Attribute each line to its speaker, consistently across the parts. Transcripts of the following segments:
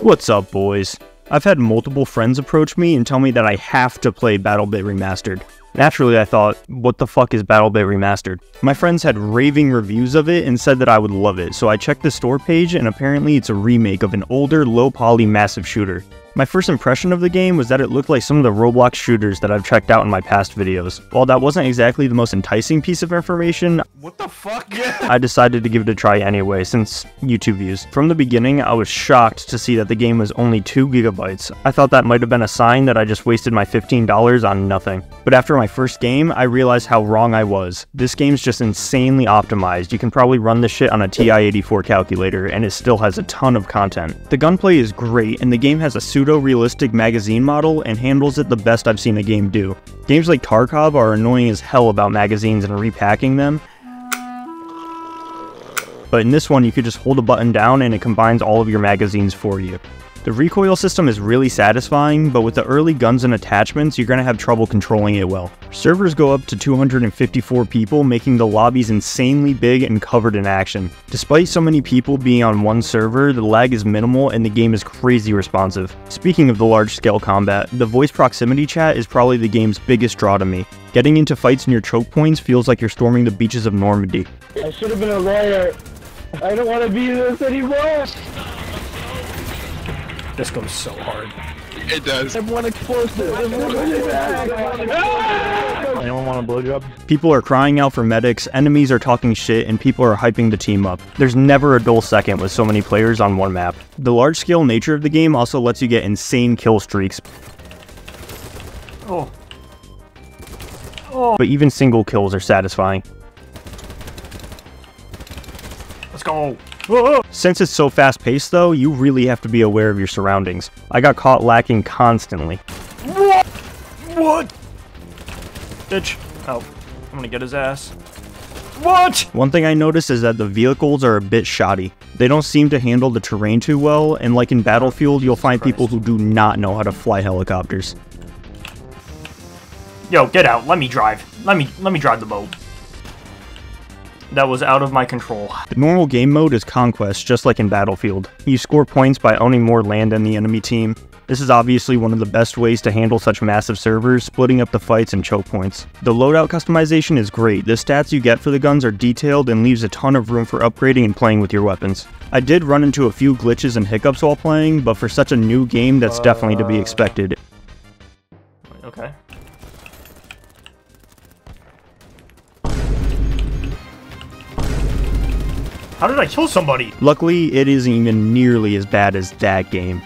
Speaker 1: What's up, boys? I've had multiple friends approach me and tell me that I have to play Battlebit Remastered. Naturally, I thought, what the fuck is Battlebit Remastered? My friends had raving reviews of it and said that I would love it, so I checked the store page and apparently it's a remake of an older low-poly massive shooter. My first impression of the game was that it looked like some of the Roblox shooters that I've checked out in my past videos. While that wasn't exactly the most enticing piece of information,
Speaker 2: what the fuck?
Speaker 1: I decided to give it a try anyway, since YouTube views. From the beginning, I was shocked to see that the game was only 2 GB. I thought that might have been a sign that I just wasted my $15 on nothing. But after my first game, I realized how wrong I was. This game's just insanely optimized. You can probably run this shit on a TI-84 calculator, and it still has a ton of content. The gunplay is great, and the game has a pseudo-realistic magazine model and handles it the best I've seen a game do. Games like Tarkov are annoying as hell about magazines and repacking them, but in this one you could just hold a button down and it combines all of your magazines for you. The recoil system is really satisfying, but with the early guns and attachments, you're going to have trouble controlling it well. Servers go up to 254 people, making the lobbies insanely big and covered in action. Despite so many people being on one server, the lag is minimal and the game is crazy responsive. Speaking of the large-scale combat, the voice proximity chat is probably the game's biggest draw to me. Getting into fights near choke points feels like you're storming the beaches of Normandy.
Speaker 3: I should have been a lawyer. I don't want to be this anymore.
Speaker 2: This goes so hard.
Speaker 4: It does.
Speaker 3: Everyone explosive.
Speaker 2: Anyone want a blowjob?
Speaker 1: People are crying out for medics, enemies are talking shit, and people are hyping the team up. There's never a dull second with so many players on one map. The large-scale nature of the game also lets you get insane kill streaks.
Speaker 2: Oh.
Speaker 1: But even single kills are satisfying.
Speaker 2: Let's go.
Speaker 1: Since it's so fast-paced though, you really have to be aware of your surroundings. I got caught lacking constantly.
Speaker 2: What? What? Bitch. Oh, I'm gonna get his ass. What?
Speaker 1: One thing I noticed is that the vehicles are a bit shoddy. They don't seem to handle the terrain too well, and like in Battlefield, you'll find people who do not know how to fly helicopters.
Speaker 2: Yo, get out. Let me drive. Let me drive the boat. That was out of my control.
Speaker 1: The normal game mode is Conquest, just like in Battlefield. You score points by owning more land than the enemy team. This is obviously one of the best ways to handle such massive servers, splitting up the fights and choke points. The loadout customization is great. The stats you get for the guns are detailed and leaves a ton of room for upgrading and playing with your weapons. I did run into a few glitches and hiccups while playing, but for such a new game, that's definitely to be expected.
Speaker 2: Okay. How did I kill somebody?
Speaker 1: Luckily, it isn't even nearly as bad as that game.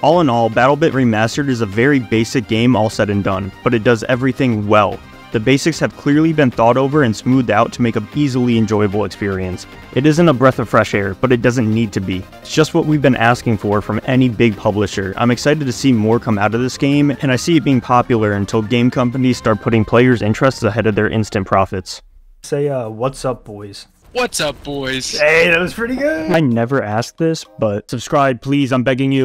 Speaker 1: All in all, Battlebit Remastered is a very basic game all said and done, but it does everything well. The basics have clearly been thought over and smoothed out to make an easily enjoyable experience. It isn't a breath of fresh air, but it doesn't need to be. It's just what we've been asking for from any big publisher. I'm excited to see more come out of this game, and I see it being popular until game companies start putting players' interests ahead of their instant profits.
Speaker 2: Say, what's up, boys?
Speaker 4: What's up, boys?
Speaker 2: Hey, that was pretty good.
Speaker 1: I never asked this, but subscribe, please, I'm begging you.